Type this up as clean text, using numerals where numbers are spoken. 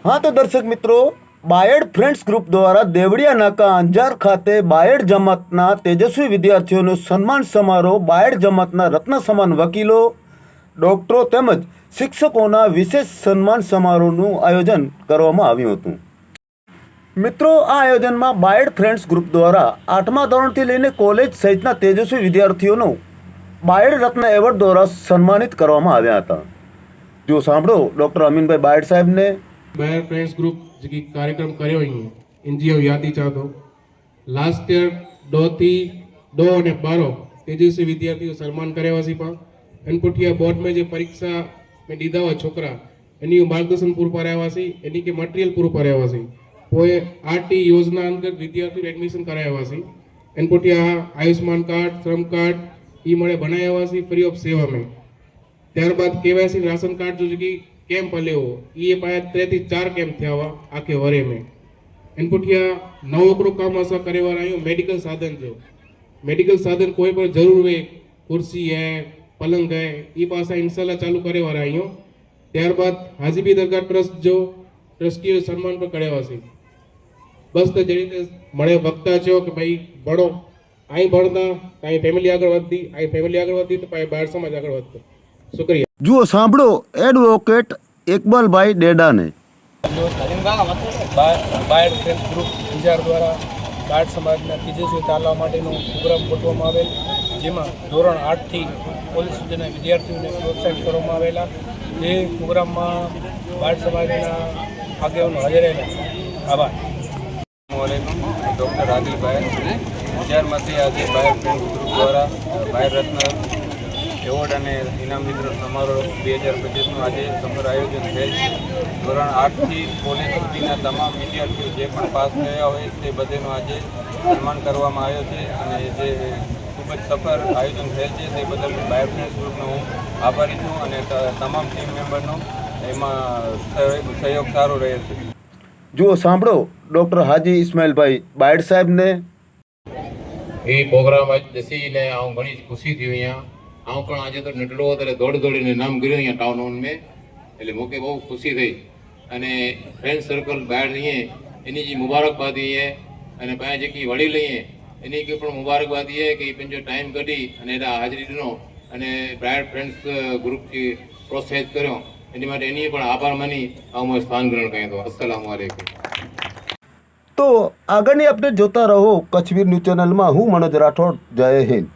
हाँ तो दर्शक मित्रों, બાયડ ફ્રેન્ડ્સ ગ્રુપ દ્વારા દેવળિયા નાકા અંજાર ખાતે બાયડ જમાતના તેજસ્વી વિદ્યાર્થીઓનું સન્માન સમારોહ બાયડ જમાતના રત્ન સમાન વકીલો, ડૉક્ટરો તેમજ શિક્ષકોના વિશેષ સન્માન સમારોહનું આયોજન કરવામાં આવ્યું હતું. મિત્રો, આ આયોજનમાં બાયડ ફ્રેન્ડ્સ ગ્રુપ દ્વારા 8મા ધોરણથી લઈને કોલેજ સહિતના તેજસ્વી વિદ્યાર્થીઓનું બાયડ રત્ન એવોર્ડ દ્વારા સન્માનિત કરવામાં આવ્યા હતા. જો સાંભળો ડૉક્ટર અમીનભાઈ બાયડ સાહેબને. बायर फ्रेंड्स ग्रुप जी कार्यक्रम करो इनकी यादी चाहतो लास्ट ईयर 2 થી 2 અને 12 तेजस्वी विद्यार्थी सन्मान करवासी अनपुटिया बोर्ड में जो परीक्षा में दीदा हुआ छोकरा एनी मार्गदर्शन पूरु पाड़वासी एनी के मटीरियल पूरु पाड़वासी पोए आरटी योजना अंतर्गत विद्यार्थी एडमिशन करावासी अनपुटिया आयुष्मान कार्ड श्रम कार्ड ई मळे बनायावासी फ्री ऑफ सेवा में त्यारबाद केवायसी राशन कार्ड जो की कैंप हलो ये पाया 3 થી 4 कैंप थे आखे वरे में इनपुटिया नवकरो काम असा करे वाला मेडिकल साधन जो मेडिकल साधन कोई पर जरूर हुए कुर्सी है पलंग है ये पासा इंशाल्लाह चालू करे वाला त्यारबाद हाजीबी दरगाह ट्रस्ट जो ट्रस्टी सम्मान पर करे वासी बस तो जड़ी मळे वक्ता छो कि भाई बड़ो आई बढ़ता आई फैमिली आगे वधती आई फैमिली आगे वधती तो पाए बाहर समाज आगे वधतो. शुक्रिया. જુઓ સાંભળો એડવોકેટ ઇકબાલભાઈ ડેડાને. બાયડ ફ્રેન્ડ્સ ગ્રુપ અંજાર દ્વારા બાયડ સમાજના તેજસ્વી તાલવા માટેનો પ્રોગ્રામ ગોઠવવામાં આવેલ, જેમાં ધોરણ 8 થી કોલેજ સુધીના વિદ્યાર્થીઓને પ્રોત્સાહિત કરવામાં આવેલા. જે પ્રોગ્રામમાં બાયડ સમાજના આગેવાનો હાજર રહેલા. આભાર. ડૉક્ટર આદિલભાઈ અંજારમાંથી આજે બાયડ ફ્રેન્ડ્સ ગ્રુપ દ્વારા બાયડ રત્ન એવોર્ડ અને ઇનામ વિતરણ સમારોહ 2025નું આજે સફળ આયોજન થયેલ છે. ધોરણ 8 થી કોલેજ સુધીના તમામ વિદ્યાર્થીઓ જે પણ પાસ થયા હોય તે બધાનું આજે સન્માન કરવામાં આવ્યો છે અને જે ખૂબ જ સફળ આયોજન થયેલ છે તે બદલ બાયડ ફ્રેન્ડ્સ ગ્રુપનો હું આભારી છું અને તમામ ટીમ મેમ્બરનો એમાં સહયોગ સારો રહે છે. જુઓ સાંભળો ડૉક્ટર હાજી ઇસ્માઇલભાઈ બાયડ સાહેબને. ये प्रोग्राम आज दसीने आऊँ घनी खुशी थी हुई आऊँ पण आज तो नटलो तेरे दौड़ी नाम गिरो अँ टाउन हॉल में એટલે मूंखे बहुत खुशी थी અને फ्रेंड सर्कल बाहर रही एनी जी मुबारकबादी है અને पाया जी वड़ील एनी के पण मुबारकबादी है कि पंहिंजो टाइम कढी અને एॾा हाज़िरी ॾिनो અને बाहर फ्रेंड्स ग्रुप की प्रोत्साहित करियो एनी माटे एनी पण आभार मानी आऊँ स्थान ग्रहण कयां थो. अस्सलाम वालेकुम. તો આગળની અપડેટ જોતા રહો કચ્છવીર ન્યૂઝ ચેનલમાં. હું મનોજ રાઠોડ. જય હિન્દ.